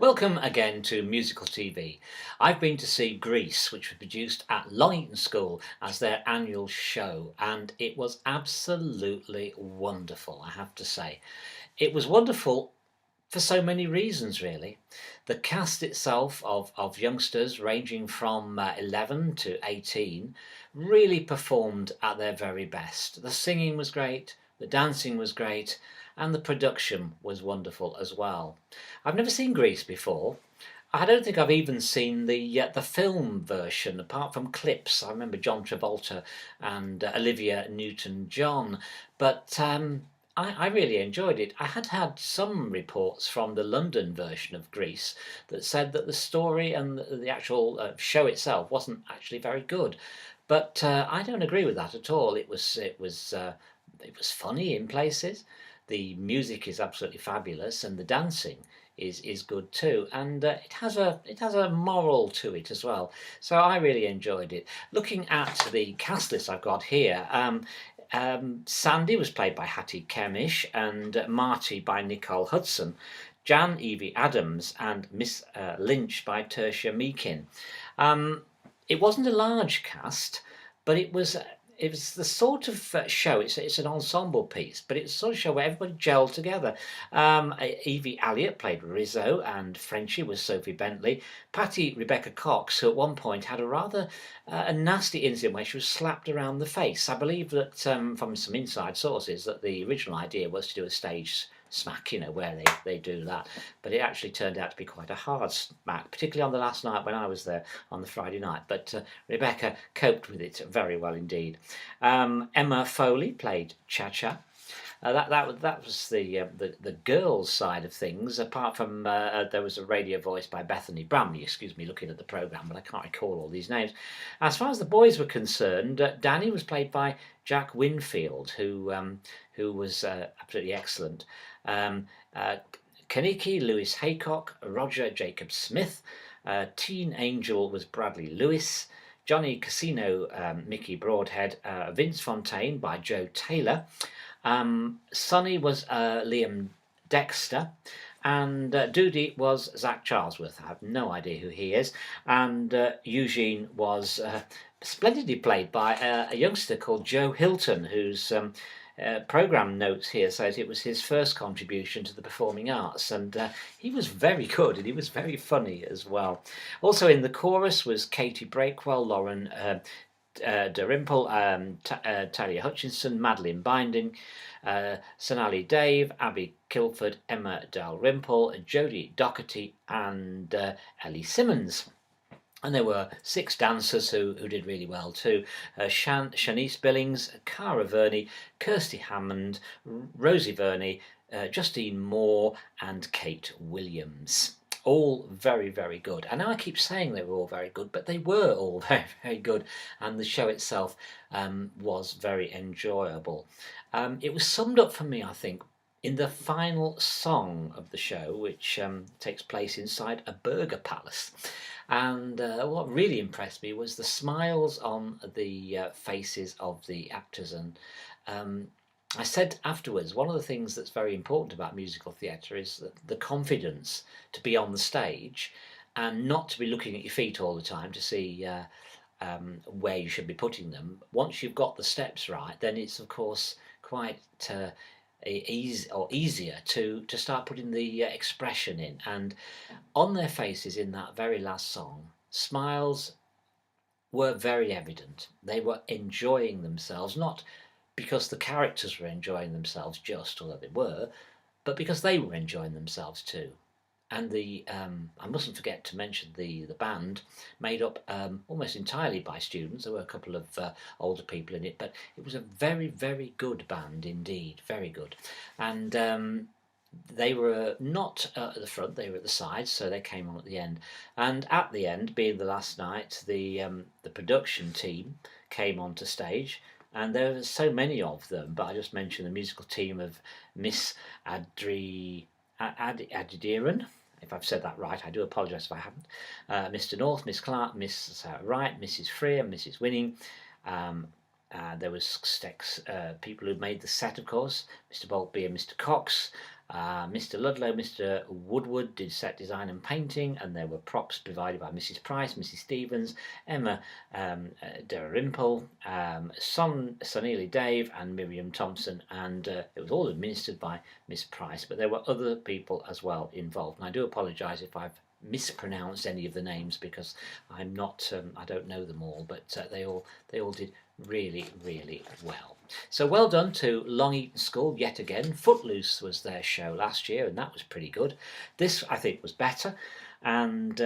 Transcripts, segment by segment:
Welcome again to Musical TV. I've been to see Grease, which was produced at Eaton School as their annual show, and it was absolutely wonderful, I have to say. It was wonderful for so many reasons, really. The cast itself of youngsters ranging from 11 to 18 really performed at their very best. The singing was great, the dancing was great, and the production was wonderful as well. I've never seen Grease before. I don't think I've even seen the film version, apart from clips. I remember John Travolta and Olivia Newton-John, but I really enjoyed it. I had some reports from the London version of Grease that said that the story and the actual show itself wasn't actually very good, but I don't agree with that at all. It was funny in places. The music is absolutely fabulous, and the dancing is good too, and it has a moral to it as well. So I really enjoyed it. Looking at the cast list I've got here, Sandy was played by Hattie Kemish, and Marty by Nicole Hudson, Jan Evie Adams, and Miss Lynch by Tertia Meakin. It wasn't a large cast, but it was the sort of show. It's an ensemble piece, but it's the sort of show where everybody gelled together. Evie Elliott played Rizzo, and Frenchie was Sophie Bentley. Patty Rebecca Cox, who at one point had a rather a nasty incident where she was slapped around the face. I believe that from some inside sources that the original idea was to do a stage smack, where they do that, but it actually turned out to be quite a hard smack, particularly on the last night when I was there on the Friday night. But Rebecca coped with it very well indeed. Emma Foley played Cha-Cha. That was the girls' side of things. Apart from there was a radio voice by Bethany Bramley. Excuse me, looking at the programme, but I can't recall all these names. As far as the boys were concerned, Danny was played by Jack Winfield, who was absolutely excellent. Kaniki Lewis Haycock, Roger Jacob Smith, Teen Angel was Bradley Lewis, Johnny Casino, Mickey Broadhead, Vince Fontaine by Joe Taylor. Sonny was Liam Dexter, and Doody was Zach Charlesworth. I have no idea who he is. And Eugene was splendidly played by a youngster called Joe Hilton, whose programme notes here says it was his first contribution to the performing arts, and he was very good, and he was very funny as well. Also in the chorus was Katie Breakwell, Lauren Dalrymple, Talia Hutchinson, Madeline Binding, Sonali Dave, Abby Kilford, Emma Dalrymple, Jodie Doherty, and Ellie Simmons. And there were 6 dancers who did really well too. Shanice Billings, Cara Verney, Kirsty Hammond, Rosie Verney, Justine Moore, and Kate Williams. All very, very good. I know I keep saying they were all very good, but they were all very, very good. And the show itself was very enjoyable. It was summed up for me, I think, in the final song of the show, which takes place inside a burger palace. And what really impressed me was the smiles on the faces of the actors. And I said afterwards, one of the things that's very important about musical theatre is the confidence to be on the stage and not to be looking at your feet all the time to see where you should be putting them. Once you've got the steps right, then it's of course quite easier to start putting the expression in. And on their faces in that very last song, smiles were very evident. They were enjoying themselves, not because the characters were enjoying themselves just, although they were, but because they were enjoying themselves too. And I mustn't forget to mention the band, made up almost entirely by students. There were a couple of older people in it, but it was a very, very good band indeed, very good. And they were not at the front; they were at the sides, so they came on at the end. And at the end, being the last night, the production team came onto stage. And there were so many of them, but I just mentioned the musical team of Miss Adidiran. If I've said that right, I do apologise if I haven't. Mr. North, Miss Clark, Miss Wright, Mrs. Freer, Mrs. Winning. There was people who made the set, of course, Mr. Boltby and Mr. Cox, Mr. Ludlow, Mr. Woodward did set design and painting, and there were props provided by Mrs. Price, Mrs. Stevens, Emma Dalrymple, Sonneely Dave, and Miriam Thompson, and it was all administered by Miss Price, but there were other people as well involved, and I do apologise if I've mispronounced any of the names, because I'm not I don't know them all, but they all did really well. So well done to Long Eaton School yet again. Footloose was their show last year, and that was pretty good. This, I think, was better, and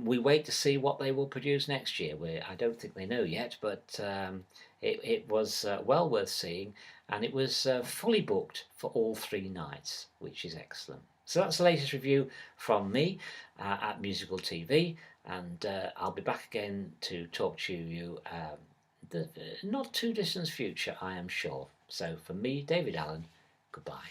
we wait to see what they will produce next year. I don't think they know yet, but it was well worth seeing, and it was fully booked for all 3 nights, which is excellent. So that's the latest review from me at Musical TV, and I'll be back again to talk to you the not too distant future, I am sure. So from me, David Allen, goodbye.